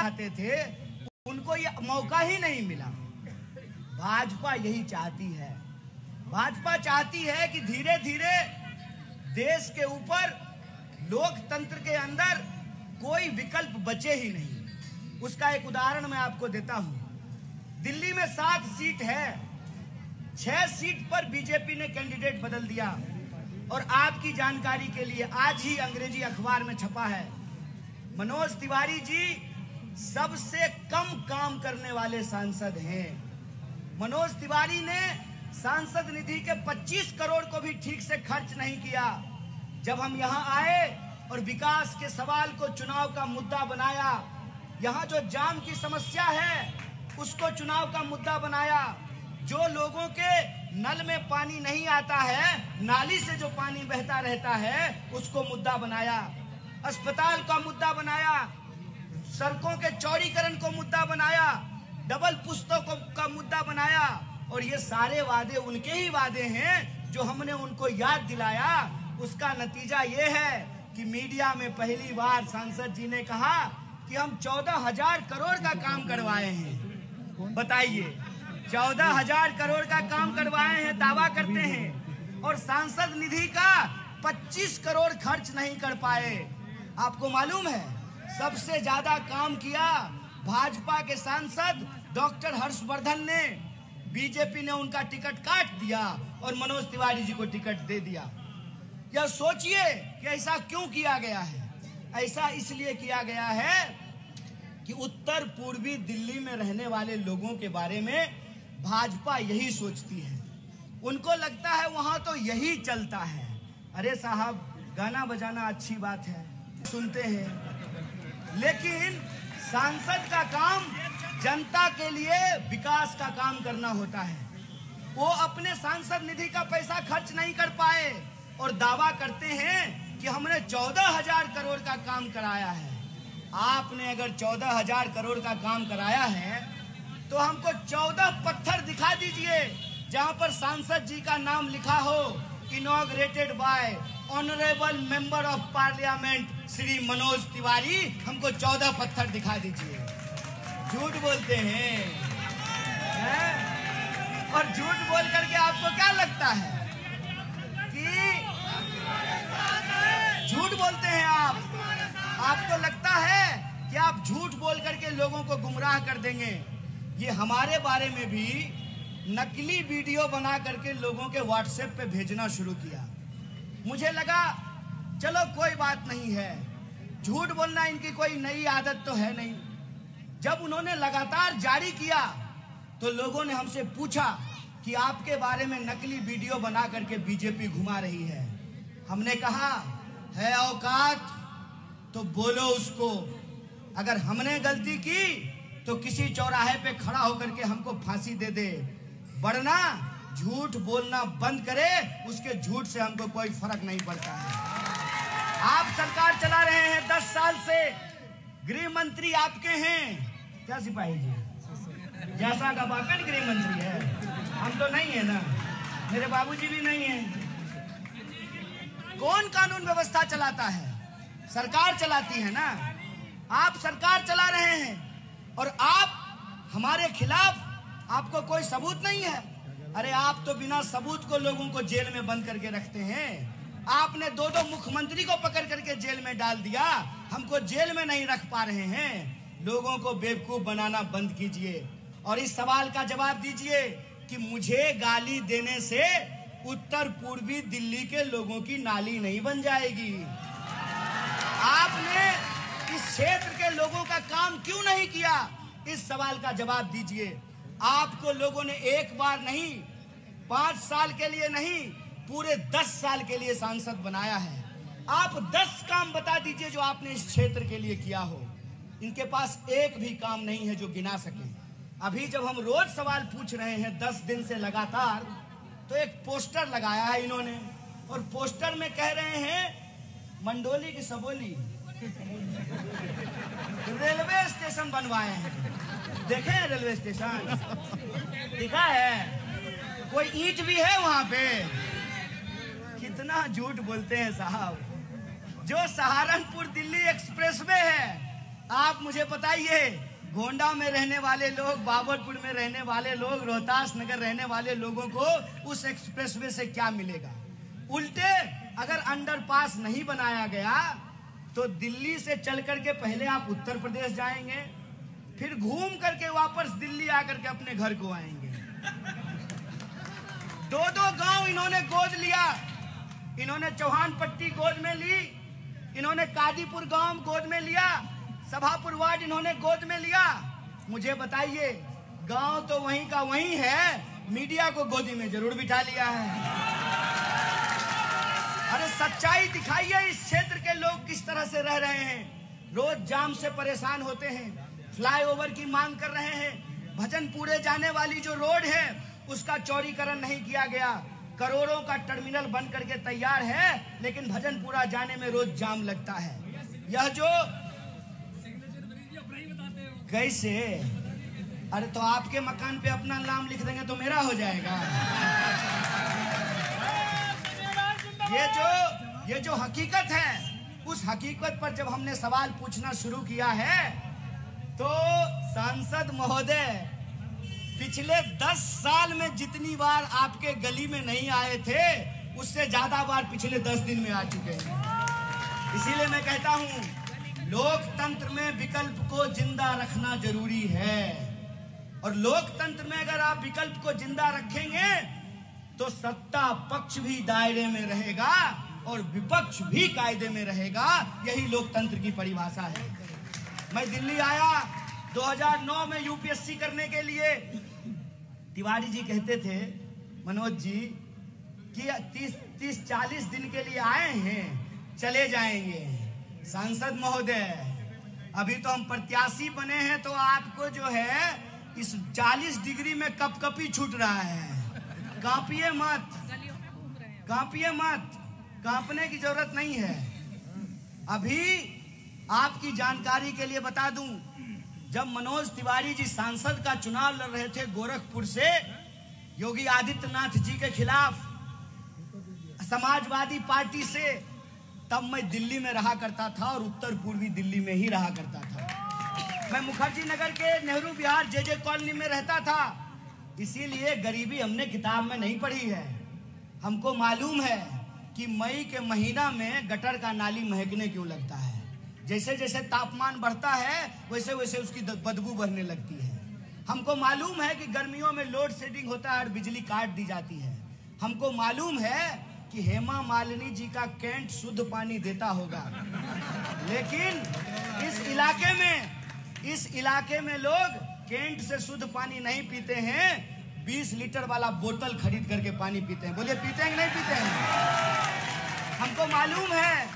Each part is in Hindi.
चाहते थे उनको ये मौका ही नहीं मिला। भाजपा यही चाहती है, भाजपा चाहती है कि धीरे धीरे देश के ऊपर लोकतंत्र के अंदर कोई विकल्प बचे ही नहीं। उसका एक उदाहरण मैं आपको देता हूं। दिल्ली में 7 सीट है, 6 सीट पर बीजेपी ने कैंडिडेट बदल दिया। और आपकी जानकारी के लिए आज ही अंग्रेजी अखबार में छपा है, मनोज तिवारी जी सबसे कम काम करने वाले सांसद हैं। मनोज तिवारी ने सांसद निधि के 25 करोड़ को भी ठीक से खर्च नहीं किया। जब हम यहाँ आए और विकास के सवाल को चुनाव का मुद्दा बनाया, यहाँ जो जाम की समस्या है उसको चुनाव का मुद्दा बनाया, जो लोगों के नल में पानी नहीं आता है, नाली से जो पानी बहता रहता है उसको मुद्दा बनाया, अस्पताल का मुद्दा बनाया, सड़कों के चौड़ीकरण को मुद्दा बनाया, डबल पुस्तकों का मुद्दा बनाया। और ये सारे वादे उनके ही वादे हैं जो हमने उनको याद दिलाया। उसका नतीजा ये है कि मीडिया में पहली बार सांसद जी ने कहा कि हम 14,000 करोड़ का काम करवाए हैं। बताइए, 14,000 करोड़ का काम करवाए हैं, दावा करते हैं, और सांसद निधि का 25 करोड़ खर्च नहीं कर पाए। आपको मालूम है सबसे ज्यादा काम किया भाजपा के सांसद डॉक्टर हर्षवर्धन ने। बीजेपी ने उनका टिकट काट दिया और मनोज तिवारी जी को टिकट दे दिया। यह सोचिए कि ऐसा क्यों किया गया है। ऐसा इसलिए किया गया है कि उत्तर पूर्वी दिल्ली में रहने वाले लोगों के बारे में भाजपा यही सोचती है। उनको लगता है वहां तो यही चलता है। अरे साहब, गाना बजाना अच्छी बात है, सुनते हैं, लेकिन सांसद का काम जनता के लिए विकास का काम करना होता है। वो अपने सांसद निधि का पैसा खर्च नहीं कर पाए और दावा करते हैं कि हमने 14,000 करोड़ का काम कराया है। आपने अगर 14,000 करोड़ का काम कराया है तो हमको 14 पत्थर दिखा दीजिए जहां पर सांसद जी का नाम लिखा हो, inaugurated bye honourable member of parliament Shri Manoj Tiwari. हमको 14 पत्थर दिखा दीजिए। झूठ बोलते हैं, और झूठ बोल करके आपको क्या लगता है कि झूठ बोलते हैं आप? आपको लगता है कि आप झूठ बोल करके लोगों को गुमराह कर देंगे। ये हमारे बारे में भी नकली वीडियो बना करके लोगों के व्हाट्सएप पे भेजना शुरू किया। मुझे लगा चलो कोई बात नहीं है, झूठ बोलना इनकी कोई नई आदत तो है नहीं। जब उन्होंने लगातार जारी किया तो लोगों ने हमसे पूछा कि आपके बारे में नकली वीडियो बना करके बीजेपी घुमा रही है। हमने कहा है औकात तो बोलो उसको। अगर हमने गलती की तो किसी चौराहे पे खड़ा होकर के हमको फांसी दे दे, वरना झूठ बोलना बंद करे। उसके झूठ से हमको कोई फर्क नहीं पड़ता है। आप सरकार चला रहे हैं 10 साल से, गृह मंत्री आपके हैं। क्या सिपाही जी, जैसा का बाकन गृह मंत्री है, हम तो नहीं है ना, मेरे बाबूजी भी नहीं है। कौन कानून व्यवस्था चलाता है? सरकार चलाती है ना। आप सरकार चला रहे हैं और आप हमारे खिलाफ, आपको कोई सबूत नहीं है। अरे आप तो बिना सबूत को लोगों को जेल में बंद करके रखते हैं। आपने 2 मुख्यमंत्री को पकड़ करके जेल में डाल दिया, हमको जेल में नहीं रख पा रहे हैं। लोगों को बेवकूफ बनाना बंद कीजिए और इस सवाल का जवाब दीजिए कि मुझे गाली देने से उत्तर पूर्वी दिल्ली के लोगों की नाली नहीं बन जाएगी। आपने इस क्षेत्र के लोगों का काम क्यों नहीं किया? इस सवाल का जवाब दीजिए। आपको लोगों ने एक बार नहीं, 5 साल के लिए नहीं, पूरे 10 साल के लिए सांसद बनाया है। आप 10 काम बता दीजिए जो आपने इस क्षेत्र के लिए किया हो। इनके पास एक भी काम नहीं है जो गिना सके। अभी जब हम रोज सवाल पूछ रहे हैं 10 दिन से लगातार, तो एक पोस्टर लगाया है इन्होंने और पोस्टर में कह रहे हैं मंडोली की सबोली रेलवे स्टेशन बनवाए हैं। देखे हैं रेलवे स्टेशन? दिखा है? कोई ईंट भी है वहां पे? कितना झूठ बोलते हैं साहब। जो सहारनपुर दिल्ली एक्सप्रेसवे है आप मुझे बताइए, गोंडा में रहने वाले लोग, बाबरपुर में रहने वाले लोग, रोहतास नगर रहने वाले लोगों को उस एक्सप्रेसवे से क्या मिलेगा? उल्टे अगर अंडरपास नहीं बनाया गया तो दिल्ली से चल करके पहले आप उत्तर प्रदेश जाएंगे, फिर घूम करके वापस दिल्ली आकर के अपने घर को आएंगे। दो गांव इन्होंने गोद लिया। इन्होंने चौहान पट्टी गोद में ली, इन्होंने कादीपुर गांव गोद में लिया, सभापुर वार्ड इन्होंने गोद में लिया। मुझे बताइए, गांव तो वहीं का वहीं है, मीडिया को गोदी में जरूर बिठा लिया है। अरे सच्चाई दिखाइए, इस क्षेत्र के लोग किस तरह से रह रहे हैं। रोज जाम से परेशान होते हैं, फ्लाईओवर की मांग कर रहे हैं। भजनपुरे जाने वाली जो रोड है उसका चौड़ीकरण नहीं किया गया। करोड़ों का टर्मिनल बन करके तैयार है, लेकिन भजनपुरा जाने में रोज जाम लगता है। यह जो कैसे, अरे तो आपके मकान पे अपना नाम लिख देंगे तो मेरा हो जाएगा। ये जो हकीकत है, उस हकीकत पर जब हमने सवाल पूछना शुरू किया है तो सांसद महोदय पिछले 10 साल में जितनी बार आपके गली में नहीं आए थे, उससे ज्यादा बार पिछले 10 दिन में आ चुके हैं। इसीलिए मैं कहता हूं, लोकतंत्र में विकल्प को जिंदा रखना जरूरी है। और लोकतंत्र में अगर आप विकल्प को जिंदा रखेंगे तो सत्ता पक्ष भी दायरे में रहेगा और विपक्ष भी कायदे में रहेगा। यही लोकतंत्र की परिभाषा है। मैं दिल्ली आया 2009 में यूपीएससी करने के लिए। तिवारी जी कहते थे, मनोज जी, कि 30-40 दिन के लिए आए हैं, चले जाएंगे। सांसद महोदय, अभी तो हम प्रत्याशी बने हैं तो आपको जो है इस 40 डिग्री में कपकपी छूट रहा है। कांपिए मत, कांपिए मत, कांपने की जरूरत नहीं है। अभी आपकी जानकारी के लिए बता दूं, जब मनोज तिवारी जी सांसद का चुनाव लड़ रहे थे गोरखपुर से योगी आदित्यनाथ जी के खिलाफ समाजवादी पार्टी से, तब मैं दिल्ली में रहा करता था और उत्तर पूर्वी दिल्ली में ही रहा करता था। मैं मुखर्जी नगर के नेहरू विहार जे कॉलोनी में रहता था। इसीलिए गरीबी हमने किताब में नहीं पढ़ी है। हमको मालूम है कि मई के महीना में गटर का नाली महकने क्यों लगता है। जैसे जैसे तापमान बढ़ता है वैसे वैसे उसकी बदबू बढ़ने लगती है। हमको मालूम है कि गर्मियों में लोड शेडिंग होता है और बिजली काट दी जाती है। हमको मालूम है कि हेमा मालिनी जी का कैंट शुद्ध पानी देता होगा, लेकिन इस इलाके में लोग कैंट से शुद्ध पानी नहीं पीते हैं, 20 लीटर वाला बोतल खरीद करके पानी पीते हैं। बोलिए पीते हैं कि नहीं पीते हैं? हमको मालूम है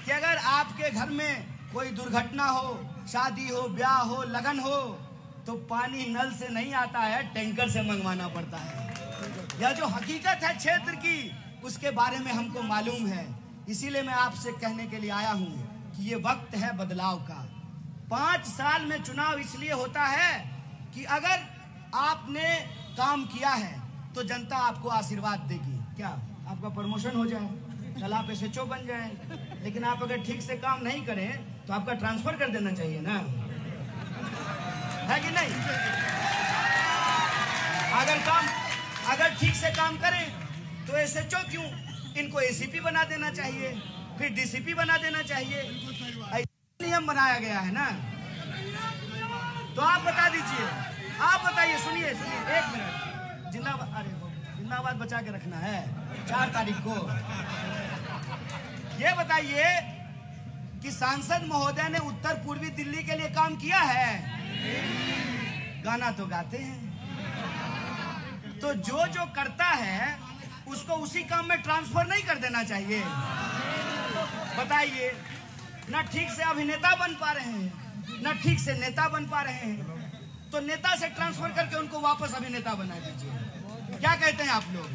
कि अगर आपके घर में कोई दुर्घटना हो, शादी हो, ब्याह हो, लगन हो, तो पानी नल से नहीं आता है, टैंकर से मंगवाना पड़ता है। यह जो हकीकत है क्षेत्र की, उसके बारे में हमको मालूम है। इसीलिए मैं आपसे कहने के लिए आया हूं कि ये वक्त है बदलाव का। 5 साल में चुनाव इसलिए होता है कि अगर आपने काम किया है तो जनता आपको आशीर्वाद देगी। क्या आपका प्रमोशन हो जाए, कल आप SHO बन जाए, लेकिन आप अगर ठीक से काम नहीं करें तो आपका ट्रांसफर कर देना चाहिए ना, है कि नहीं? अगर ठीक से काम करें तो SHO क्यों, इनको ACP बना देना चाहिए, फिर DCP बना देना चाहिए। ऐसा नियम बनाया गया है ना। तो आप बता दीजिए, आप बताइए, सुनिए 1 मिनट। जिंदाबाद, अरे जिंदाबाद बचा के रखना है 4 तारीख को। ये बताइए कि सांसद महोदय ने उत्तर पूर्वी दिल्ली के लिए काम किया है? गाना तो गाते हैं। तो जो करता है उसको उसी काम में ट्रांसफर नहीं कर देना चाहिए? बताइए, ना ठीक से अभिनेता बन पा रहे हैं, ना ठीक से नेता बन पा रहे हैं, तो नेता से ट्रांसफर करके उनको वापस अभिनेता बना दीजिए। क्या कहते हैं आप लोग?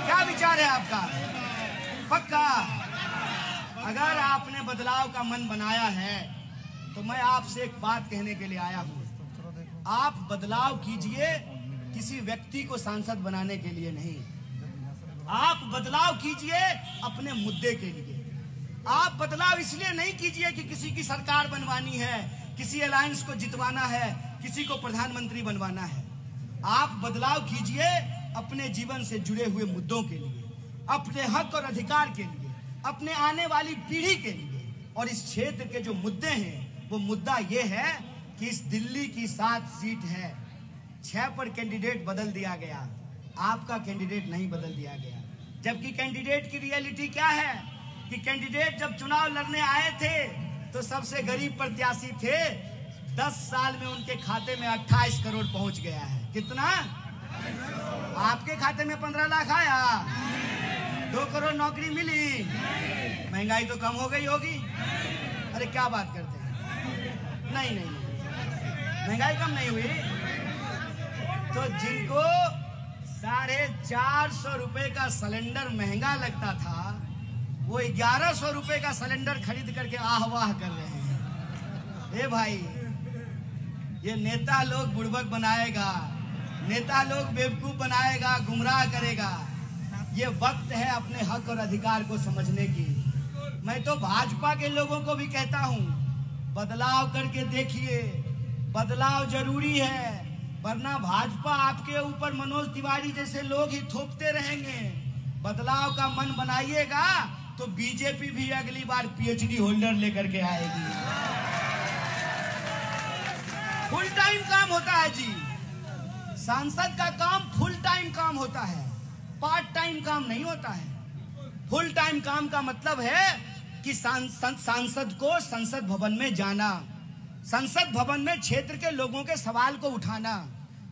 क्या विचार है आपका? पक्का? अगर आपने बदलाव का मन बनाया है तो मैं आपसे एक बात कहने के लिए आया हूं। आप बदलाव कीजिए, किसी व्यक्ति को सांसद बनाने के लिए नहीं। आप बदलाव कीजिए अपने मुद्दे के लिए। आप बदलाव इसलिए नहीं कीजिए कि किसी की सरकार बनवानी है, किसी अलायंस को जितवाना है, किसी को प्रधानमंत्री बनवाना है। आप बदलाव कीजिए अपने जीवन से जुड़े हुए मुद्दों के लिए, अपने हक और अधिकार के लिए, अपने आने वाली पीढ़ी के लिए। और इस क्षेत्र के जो मुद्दे हैं, वो मुद्दा ये है कि इस दिल्ली की 7 सीट है, 6 पर कैंडिडेट बदल दिया गया, आपका कैंडिडेट नहीं बदल दिया गया। जबकि कैंडिडेट की रियलिटी क्या है कि कैंडिडेट जब चुनाव लड़ने आए थे तो सबसे गरीब प्रत्याशी थे। 10 साल में उनके खाते में 28 करोड़ पहुंच गया है। कितना? आपके खाते में 15 लाख आया, 2 करोड़ नौकरी मिली, महंगाई तो कम हो गई होगी। अरे क्या बात करते हैं? नहीं नहीं, महंगाई कम नहीं हुई। तो जिनको 450 रुपए का सिलेंडर महंगा लगता था, वो 1100 रुपए का सिलेंडर खरीद करके आह वाह कर रहे हैं। ए भाई, ये नेता लोग बुड़बक बनाएगा, नेता लोग बेवकूफ बनाएगा, गुमराह करेगा। ये वक्त है अपने हक और अधिकार को समझने की। मैं तो भाजपा के लोगों को भी कहता हूं, बदलाव करके देखिए, बदलाव जरूरी है, वरना भाजपा आपके ऊपर मनोज तिवारी जैसे लोग ही थोपते रहेंगे। बदलाव का मन बनाइएगा तो बीजेपी भी अगली बार पीएचडी होल्डर लेकर के आएगी। फुल टाइम काम होता है जी, सांसद का काम फुल टाइम काम होता है, पार्ट टाइम काम नहीं होता है। फुल टाइम काम का मतलब है कि सांसद को संसद भवन में जाना, संसद भवन में क्षेत्र के लोगों के सवाल को उठाना,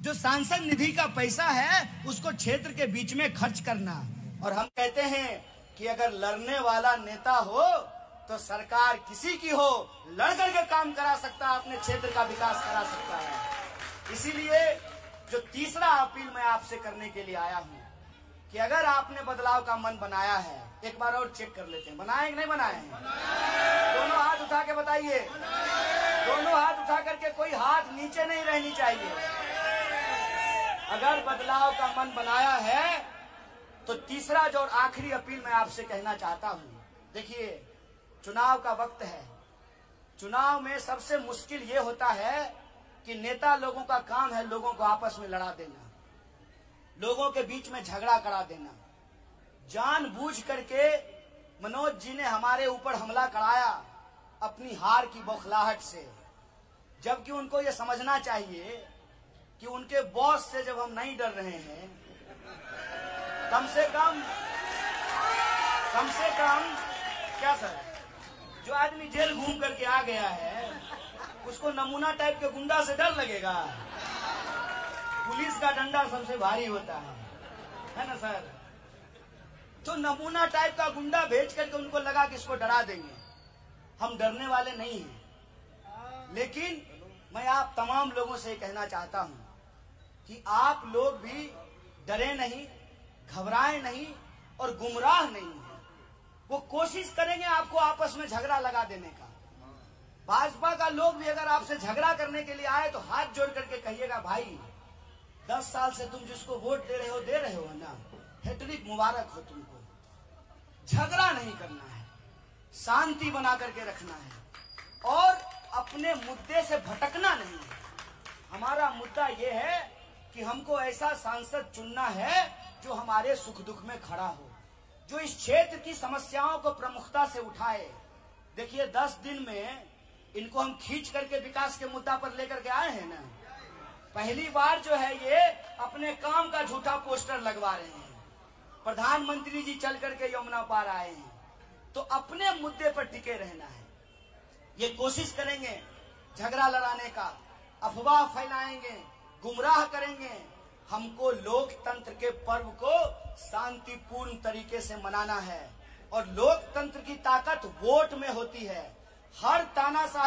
जो सांसद निधि का पैसा है उसको क्षेत्र के बीच में खर्च करना। और हम कहते हैं कि अगर लड़ने वाला नेता हो तो सरकार किसी की हो, लड़ करके काम करा सकता है, अपने क्षेत्र का विकास करा सकता है। इसीलिए जो तीसरा अपील मैं आपसे करने के लिए आया हूं कि अगर आपने बदलाव का मन बनाया है, एक बार और चेक कर लेते हैं, बनाए कि नहीं बनाए हैं? दोनों हाथ उठा के बताइए, दोनों हाथ उठा करके, कोई हाथ नीचे नहीं रहनी चाहिए। अगर बदलाव का मन बनाया है तो तीसरा जो और आखिरी अपील मैं आपसे कहना चाहता हूं, देखिए चुनाव का वक्त है। चुनाव में सबसे मुश्किल ये होता है कि नेता लोगों का काम है लोगों को आपस में लड़ा देना, लोगों के बीच में झगड़ा करा देना। जानबूझ करके मनोज जी ने हमारे ऊपर हमला कराया अपनी हार की बौखलाहट से, जबकि उनको ये समझना चाहिए कि उनके बॉस से जब हम नहीं डर रहे हैं, कम से कम क्या सर, जो आदमी जेल घूम करके आ गया है उसको नमूना टाइप के गुंडा से डर लगेगा? पुलिस का डंडा सबसे भारी होता है ना सर? तो नमूना टाइप का गुंडा भेज करके उनको लगा कि इसको डरा देंगे। हम डरने वाले नहीं हैं, लेकिन मैं आप तमाम लोगों से कहना चाहता हूं कि आप लोग भी डरे नहीं, घबराए नहीं और गुमराह नहीं है। वो कोशिश करेंगे आपको आपस में झगड़ा लगा देने का। भाजपा का लोग भी अगर आपसे झगड़ा करने के लिए आए तो हाथ जोड़ करके कहिएगा, भाई 10 साल से तुम जिसको वोट दे रहे हो ना, हैट्रिक मुबारक हो तुमको। झगड़ा नहीं करना है, शांति बना करके रखना है और अपने मुद्दे से भटकना नहीं है। हमारा मुद्दा यह है कि हमको ऐसा सांसद चुनना है जो हमारे सुख दुख में खड़ा हो, जो इस क्षेत्र की समस्याओं को प्रमुखता से उठाए। देखिए 10 दिन में इनको हम खींच करके विकास के मुद्दा पर लेकर के आए हैं ना। पहली बार जो है ये अपने काम का झूठा पोस्टर लगवा रहे हैं। प्रधानमंत्री जी चल करके यमुना पार आए हैं, तो अपने मुद्दे पर टिके रहना है। ये कोशिश करेंगे झगड़ा लड़ाने का, अफवाह फैलाएंगे, गुमराह करेंगे। हमको लोकतंत्र के पर्व को शांतिपूर्ण तरीके से मनाना है और लोकतंत्र की ताकत वोट में होती है। हर तानाशाही